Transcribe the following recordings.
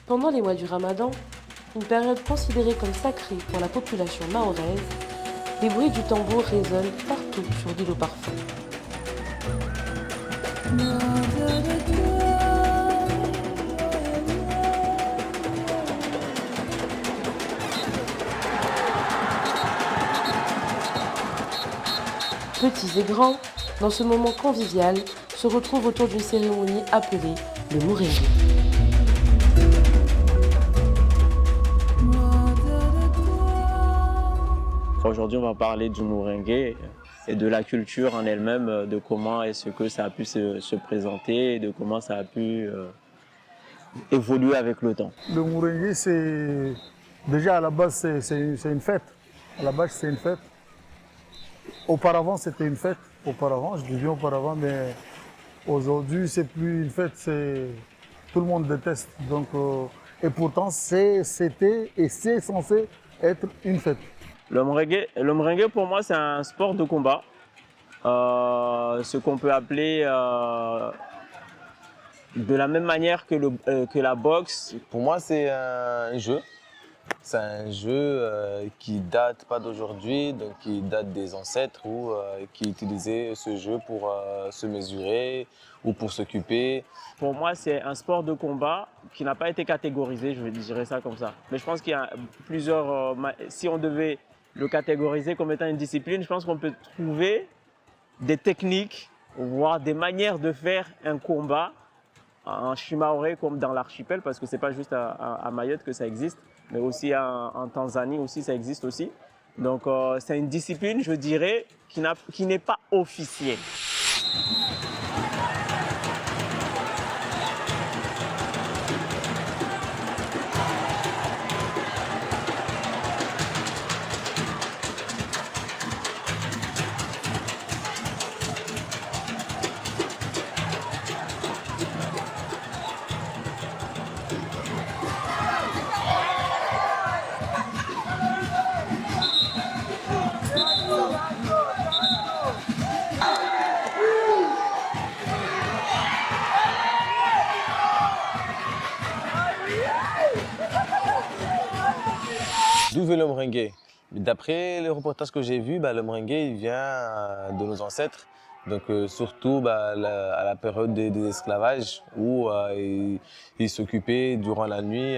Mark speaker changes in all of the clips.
Speaker 1: Pendant les mois du Ramadan, une période considérée comme sacrée pour la population mahoraise, les bruits du tambour résonnent partout sur l'île au parfum. Petits et grands, dans ce moment convivial, se retrouvent autour d'une cérémonie appelée le Mourengue.
Speaker 2: Aujourd'hui, on va parler du Mourengue et de la culture en elle-même, de comment est-ce que ça a pu se présenter et de comment ça a pu évoluer avec le temps.
Speaker 3: Le Mourengue, c'est déjà à la base, c'est une fête. À la base, c'est une fête. Auparavant, c'était une fête. Auparavant, je dis bien auparavant, mais aujourd'hui, c'est plus une fête. Tout le monde déteste. Donc, et pourtant, c'était et c'est censé être une fête.
Speaker 2: Le merengue, pour moi, c'est un sport de combat. Ce qu'on peut appeler de la même manière que la boxe.
Speaker 4: Pour moi, c'est un jeu. C'est un jeu qui date pas d'aujourd'hui, donc qui date des ancêtres ou qui utilisait ce jeu pour se mesurer ou pour s'occuper.
Speaker 2: Pour moi, c'est un sport de combat qui n'a pas été catégorisé, je dirais ça comme ça. Mais je pense qu'il y a plusieurs... si on devait le catégoriser comme étant une discipline, je pense qu'on peut trouver des techniques, voire des manières de faire un combat en Chimaoré comme dans l'archipel, parce que ce n'est pas juste à Mayotte que ça existe, mais aussi en Tanzanie aussi, ça existe aussi. Donc c'est une discipline, je dirais, qui n'est pas officielle.
Speaker 4: D'où vient le merengue? D'après les reportages que j'ai vus, le merengue il vient de nos ancêtres. Donc surtout à la période des esclavages où ils s'occupaient durant la nuit,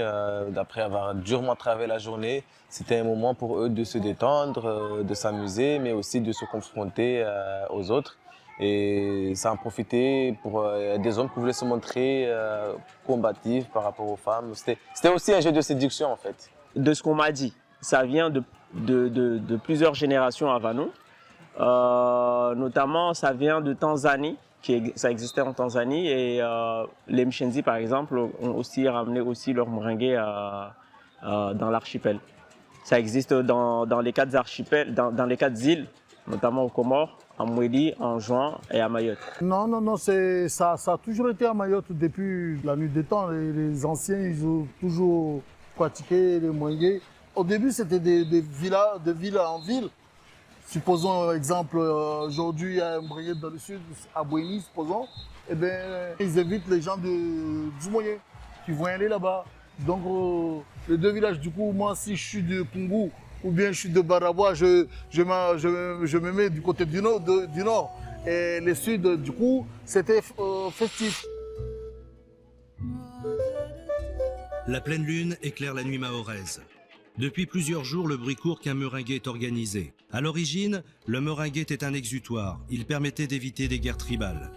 Speaker 4: d'après avoir durement travaillé la journée. C'était un moment pour eux de se détendre, de s'amuser, mais aussi de se confronter aux autres. Et ça en profitait pour des hommes qui voulaient se montrer combatifs par rapport aux femmes. C'était aussi un jeu de séduction en fait.
Speaker 2: De ce qu'on m'a dit, ça vient de plusieurs générations avant nous. Notamment, ça vient de Tanzanie, ça existait en Tanzanie, et les Mshenzi, par exemple, ont aussi ramené aussi leur merengue dans l'archipel. Ça existe dans les 4 archipels, dans les 4 îles, notamment aux Comores, en Mouéli, en Juan et à Mayotte.
Speaker 3: Non, ça a toujours été à Mayotte depuis la nuit des temps. Les anciens, ils ont toujours pratiqué le merengue. Au début, c'était de ville en ville. Supposons, exemple, aujourd'hui, il y a un merengue dans le sud, à Bouéni, supposons. Eh bien, ils invitent les gens du moyen qui vont aller là-bas. Donc, les 2 villages, du coup, moi, si je suis de Pungou ou bien je suis de Barabois, je me mets du côté du nord. Et le sud, du coup, c'était festif.
Speaker 5: La pleine lune éclaire la nuit mahoraise. Depuis plusieurs jours, le bruit court qu'un merengue est organisé. À l'origine, le merengue était un exutoire. Il permettait d'éviter des guerres tribales.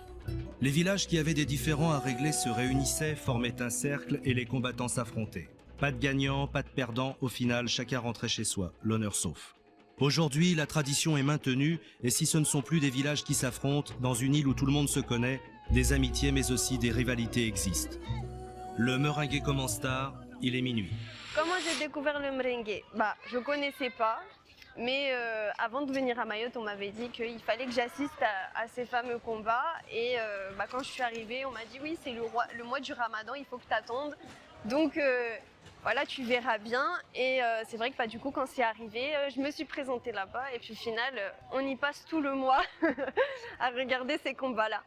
Speaker 5: Les villages qui avaient des différends à régler se réunissaient, formaient un cercle et les combattants s'affrontaient. Pas de gagnants, pas de perdants, au final, chacun rentrait chez soi, l'honneur sauf. Aujourd'hui, la tradition est maintenue et si ce ne sont plus des villages qui s'affrontent, dans une île où tout le monde se connaît, des amitiés mais aussi des rivalités existent. Le merengue commence tard, il est minuit.
Speaker 6: Comment j'ai découvert le merengue? Je ne connaissais pas, mais avant de venir à Mayotte, on m'avait dit qu'il fallait que j'assiste à ces fameux combats. Et quand je suis arrivée, on m'a dit oui, c'est le mois du Ramadan, il faut que tu attendes. Donc voilà, tu verras bien. Et c'est vrai que du coup, quand c'est arrivé, je me suis présentée là-bas. Et puis au final, on y passe tout le mois à regarder ces combats-là.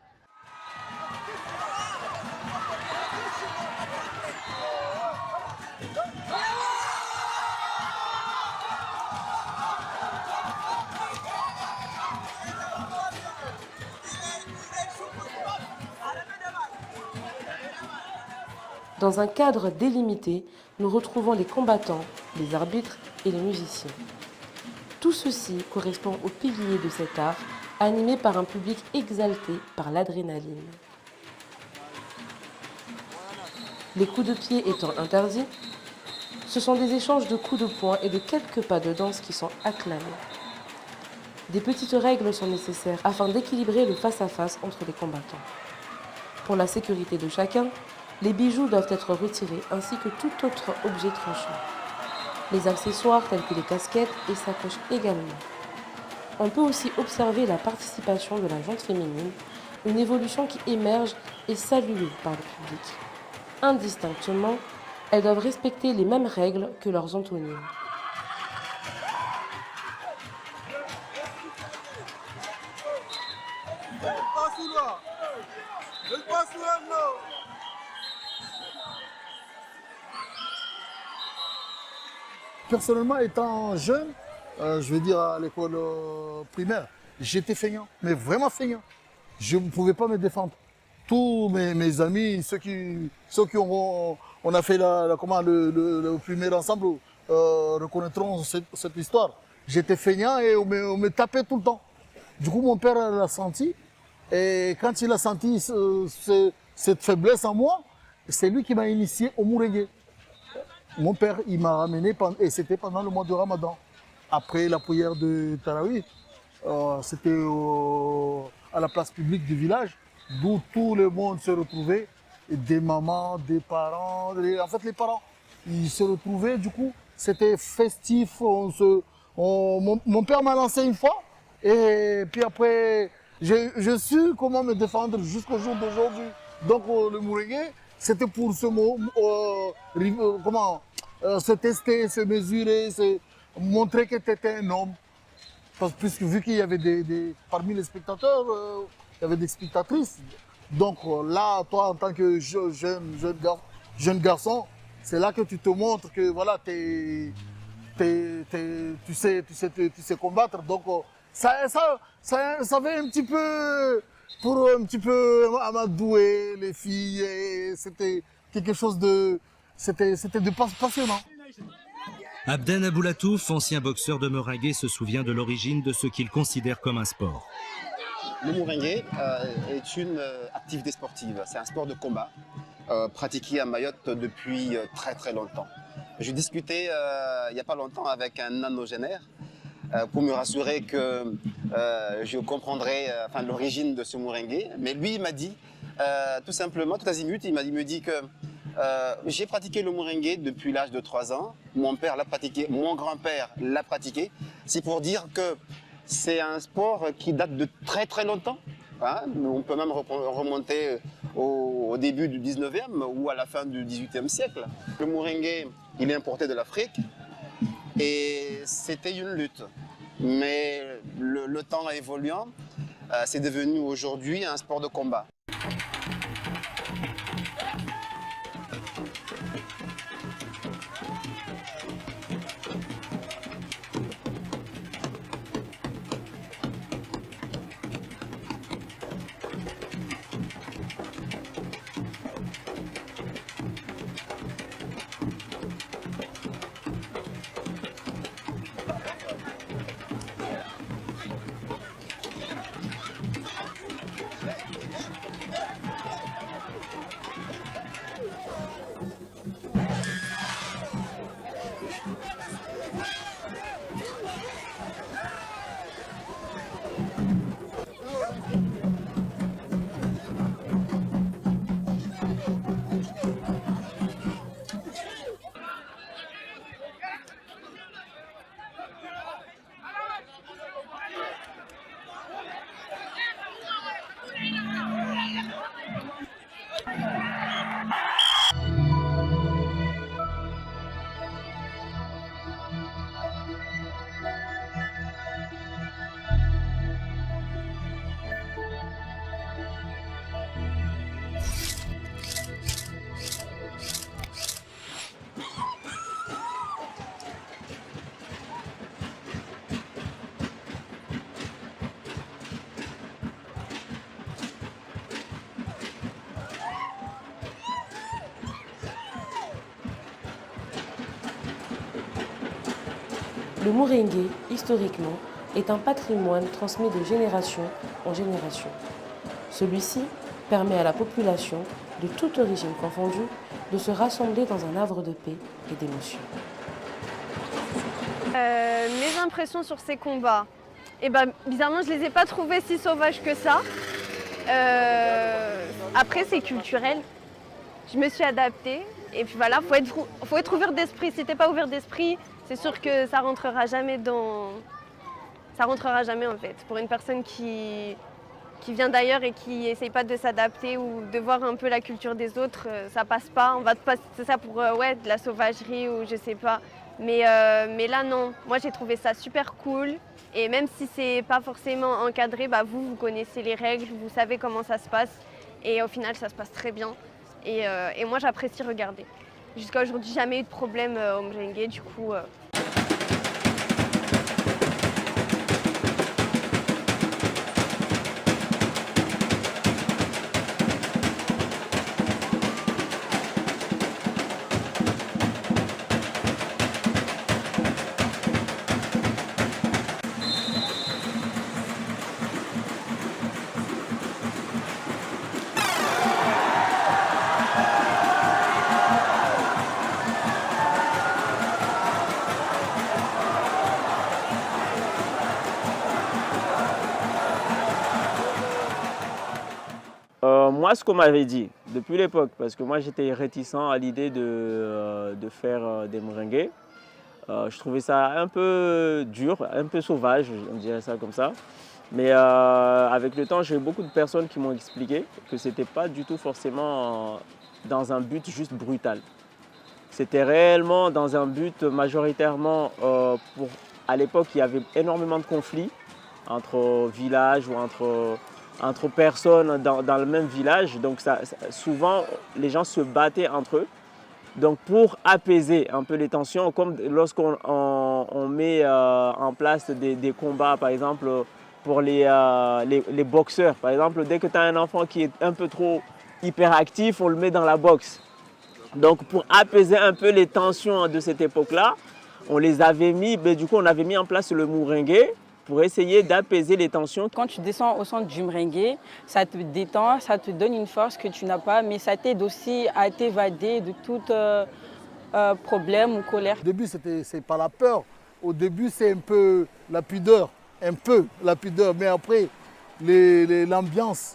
Speaker 1: Dans un cadre délimité, nous retrouvons les combattants, les arbitres et les musiciens. Tout ceci correspond aux piliers de cet art, animé par un public exalté par l'adrénaline. Les coups de pied étant interdits, ce sont des échanges de coups de poing et de quelques pas de danse qui sont acclamés. Des petites règles sont nécessaires afin d'équilibrer le face-à-face entre les combattants. Pour la sécurité de chacun, les bijoux doivent être retirés ainsi que tout autre objet tranchant. Les accessoires tels que les casquettes et sacoches également. On peut aussi observer la participation de la jante féminine, une évolution qui émerge et saluée par le public. Indistinctement, elles doivent respecter les mêmes règles que leurs antonines.
Speaker 3: Personnellement, étant jeune, je vais dire à l'école primaire, j'étais feignant, mais vraiment feignant. Je ne pouvais pas me défendre. Tous mes amis, ceux qui on a fait le primaire ensemble, reconnaîtront cette histoire. J'étais feignant et on me tapait tout le temps. Du coup, mon père l'a senti. Et quand il a senti cette faiblesse en moi, c'est lui qui m'a initié au mourengé. Mon père, il m'a ramené, et c'était pendant le mois de Ramadan. Après la prière de Tarawih, c'était à la place publique du village, d'où tout le monde se retrouvait, des mamans, des parents, en fait les parents. Ils se retrouvaient, du coup, c'était festif. Mon père m'a lancé une fois, et puis après, je su comment me défendre jusqu'au jour d'aujourd'hui. Donc le mourengé, c'était pour se tester, se mesurer, montrer que tu étais un homme. Puisque vu qu'il y avait parmi les spectateurs, il y avait des spectatrices. Donc là, toi, en tant que jeune garçon, c'est là que tu te montres que voilà, tu sais combattre. Donc ça avait un petit peu pour amadouer les filles. C'était quelque chose c'était passionnant.
Speaker 5: Abden Aboulatouf, ancien boxeur de Meringué, se souvient de l'origine de ce qu'il considère comme un sport.
Speaker 7: Le Meringué est une activité sportive. C'est un sport de combat pratiqué à Mayotte depuis très très longtemps. J'ai discuté il n'y a pas longtemps avec un nanogénaire pour me rassurer que je comprendrais l'origine de ce Meringué. Mais lui, il m'a dit, tout simplement, tout azimut, il me dit que j'ai pratiqué le Meringué depuis l'âge de 3 ans. Mon père l'a pratiqué, mon grand-père l'a pratiqué. C'est pour dire que c'est un sport qui date de très très longtemps. Hein. On peut même remonter au début du 19e ou à la fin du 18e siècle. Le Meringué, il est importé de l'Afrique et c'était une lutte. Mais le temps évoluant, c'est devenu aujourd'hui un sport de combat.
Speaker 1: Le Mouringue, historiquement, est un patrimoine transmis de génération en génération. Celui-ci permet à la population, de toute origine confondue, de se rassembler dans un havre de paix et d'émotion.
Speaker 6: Mes impressions sur ces combats, bizarrement, je les ai pas trouvés si sauvages que ça. Après, c'est culturel. Je me suis adaptée. Et puis voilà, faut être ouvert d'esprit. Si t'es pas ouvert d'esprit, c'est sûr que ça rentrera jamais en fait. Pour une personne qui vient d'ailleurs et qui essaye pas de s'adapter ou de voir un peu la culture des autres, ça passe pas. On va te passer ça pour de la sauvagerie ou je sais pas. Mais là non, moi j'ai trouvé ça super cool. Et même si c'est pas forcément encadré, vous connaissez les règles, vous savez comment ça se passe. Et au final, ça se passe très bien. Et moi, j'apprécie regarder. Jusqu'à aujourd'hui, jamais eu de problème au merengue, du coup.
Speaker 2: Moi, ce qu'on m'avait dit depuis l'époque, parce que moi j'étais réticent à l'idée de faire des merengues, je trouvais ça un peu dur, un peu sauvage, on dirait ça comme ça. Mais avec le temps, j'ai eu beaucoup de personnes qui m'ont expliqué que ce n'était pas du tout forcément dans un but juste brutal. C'était réellement dans un but majoritairement à l'époque, il y avait énormément de conflits entre villages ou entre personnes dans le même village. Donc souvent, les gens se battaient entre eux. Donc pour apaiser un peu les tensions, comme lorsqu'on met en place des combats, par exemple, pour les boxeurs. Par exemple, dès que tu as un enfant qui est un peu trop hyperactif, on le met dans la boxe. Donc pour apaiser un peu les tensions de cette époque-là, on avait mis en place le mouringue pour essayer d'apaiser les tensions.
Speaker 8: Quand tu descends au centre du merengue, ça te détend, ça te donne une force que tu n'as pas, mais ça t'aide aussi à t'évader de tout problème ou colère.
Speaker 3: Au début, c'est pas la peur. Au début, c'est un peu la pudeur. Mais après, l'ambiance,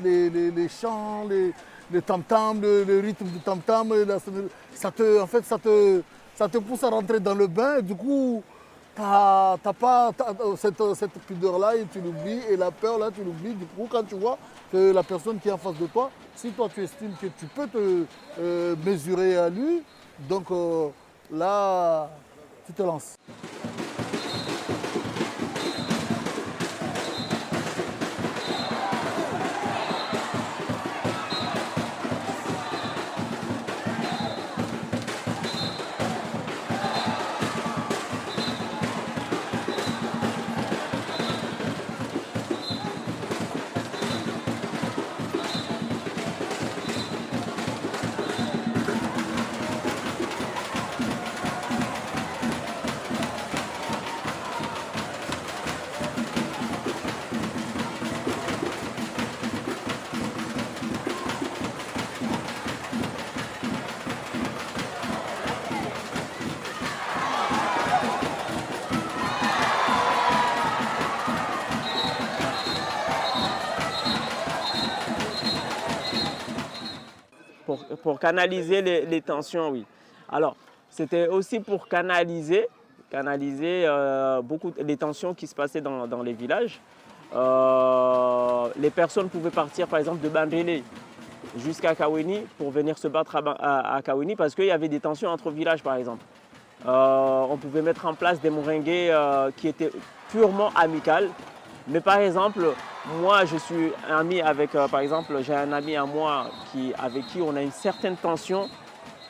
Speaker 3: les chants, les tam-tams, le rythme du tam-tam, ça te pousse à rentrer dans le bain. Et du coup, t'as pas cette pudeur-là et tu l'oublies, et la peur là tu l'oublies. Du coup, quand tu vois que la personne qui est en face de toi, si toi tu estimes que tu peux te mesurer à lui, donc là tu te lances.
Speaker 2: Pour canaliser les tensions, oui. Alors, c'était aussi pour canaliser beaucoup les tensions qui se passaient dans les villages. Les personnes pouvaient partir, par exemple, de Bandélé jusqu'à Kaweni pour venir se battre à Kaweni parce qu'il y avait des tensions entre villages, par exemple. On pouvait mettre en place des mouringues qui étaient purement amicales. Mais par exemple, moi, je suis ami avec, par exemple, j'ai un ami à moi avec qui on a une certaine tension,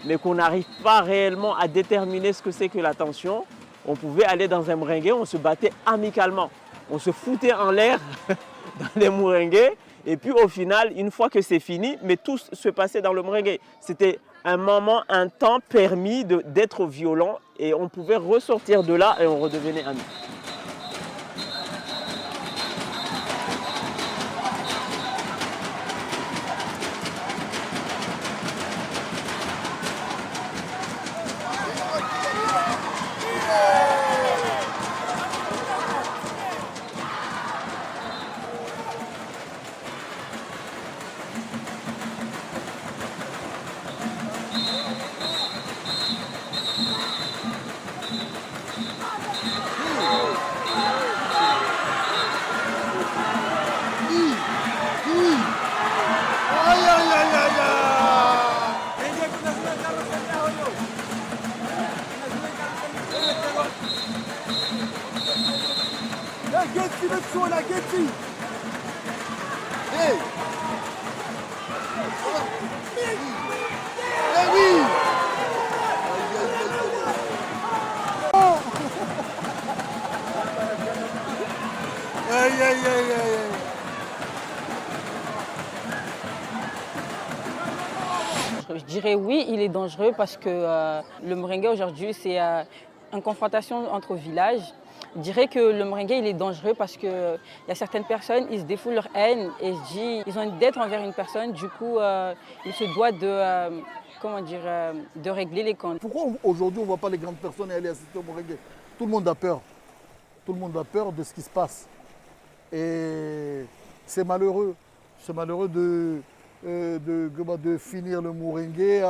Speaker 2: mais qu'on n'arrive pas réellement à déterminer ce que c'est que la tension. On pouvait aller dans un mouringue, on se battait amicalement. On se foutait en l'air dans les mouringues. Et puis au final, une fois que c'est fini, mais tout se passait dans le mouringue. C'était un moment, un temps permis d'être violent et on pouvait ressortir de là et on redevenait amis.
Speaker 8: Je dirais oui, il est dangereux parce que le Merengue aujourd'hui, c'est une confrontation entre villages. Je dirais que le Merengue, il est dangereux parce qu'il y a certaines personnes, ils se défoulent leur haine et je dis, ils ont une dette envers une personne, du coup, ils se doivent de régler les comptes.
Speaker 3: Pourquoi aujourd'hui on ne voit pas les grandes personnes aller assister au Merengue? Tout le monde a peur. Tout le monde a peur de ce qui se passe. Et c'est malheureux. C'est malheureux de finir le Merengue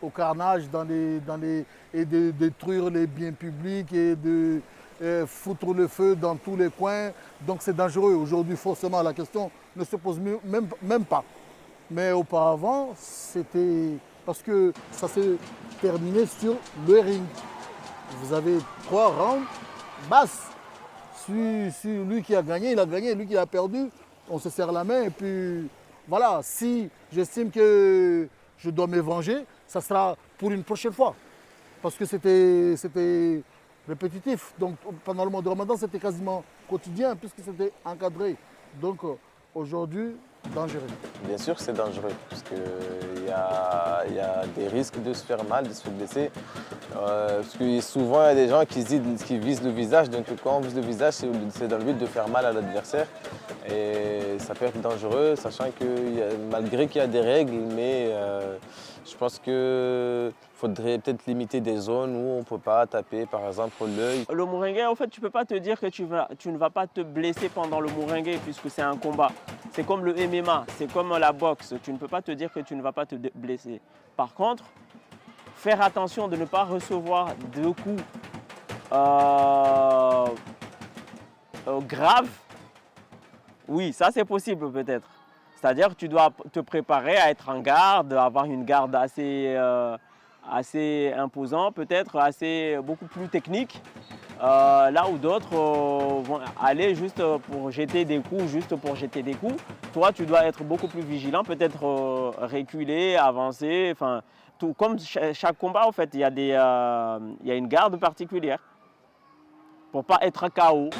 Speaker 3: au carnage et de détruire les biens publics et de foutre le feu dans tous les coins. Donc c'est dangereux. Aujourd'hui, forcément, la question ne se pose même pas. Mais auparavant, c'était parce que ça s'est terminé sur le ring. Vous avez 3 rounds basses. Lui qui a gagné, il a gagné. Lui qui a perdu, on se serre la main. Et puis voilà, si j'estime que je dois me venger, ça sera pour une prochaine fois. Parce que c'était répétitif. Donc pendant le mois de Ramadan, c'était quasiment quotidien puisque c'était encadré. Donc aujourd'hui, dangereux.
Speaker 4: Bien sûr, c'est dangereux parce qu'il y a des risques de se faire mal, de se blesser. Parce que souvent, il y a des gens qui visent le visage. Donc quand on vise le visage, c'est dans le but de faire mal à l'adversaire. Et ça peut être dangereux, sachant que malgré qu'il y a des règles, mais je pense qu'il faudrait peut-être limiter des zones où on ne peut pas taper, par exemple, l'œil.
Speaker 2: Le Merengue, en fait, tu ne peux pas te dire que tu ne vas pas te blesser pendant le Merengue puisque c'est un combat. C'est comme le MMA, c'est comme la boxe. Tu ne peux pas te dire que tu ne vas pas te blesser. Par contre, faire attention de ne pas recevoir de coups graves, oui, ça c'est possible peut-être. C'est-à-dire que tu dois te préparer à être en garde, avoir une garde assez imposante, peut-être beaucoup plus technique. Là où d'autres vont aller juste pour jeter des coups, Toi, tu dois être beaucoup plus vigilant, peut-être reculer, avancer. Enfin, tout, comme chaque combat, en fait, il y a une garde particulière pour ne pas être KO.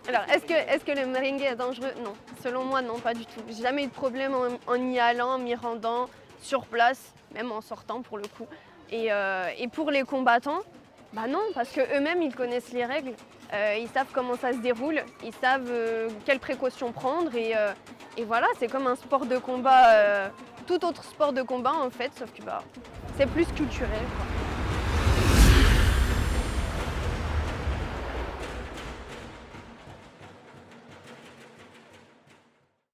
Speaker 6: Alors, est-ce que le Merengue est dangereux? Non, selon moi, non, pas du tout. J'ai jamais eu de problème en y allant, en m'y rendant sur place, même en sortant pour le coup. Et pour les combattants, bah non, parce qu'eux-mêmes, ils connaissent les règles. Ils savent comment ça se déroule, ils savent quelles précautions prendre. Et voilà, c'est comme un sport de combat, tout autre sport de combat en fait, sauf que bah, c'est plus culturel, quoi.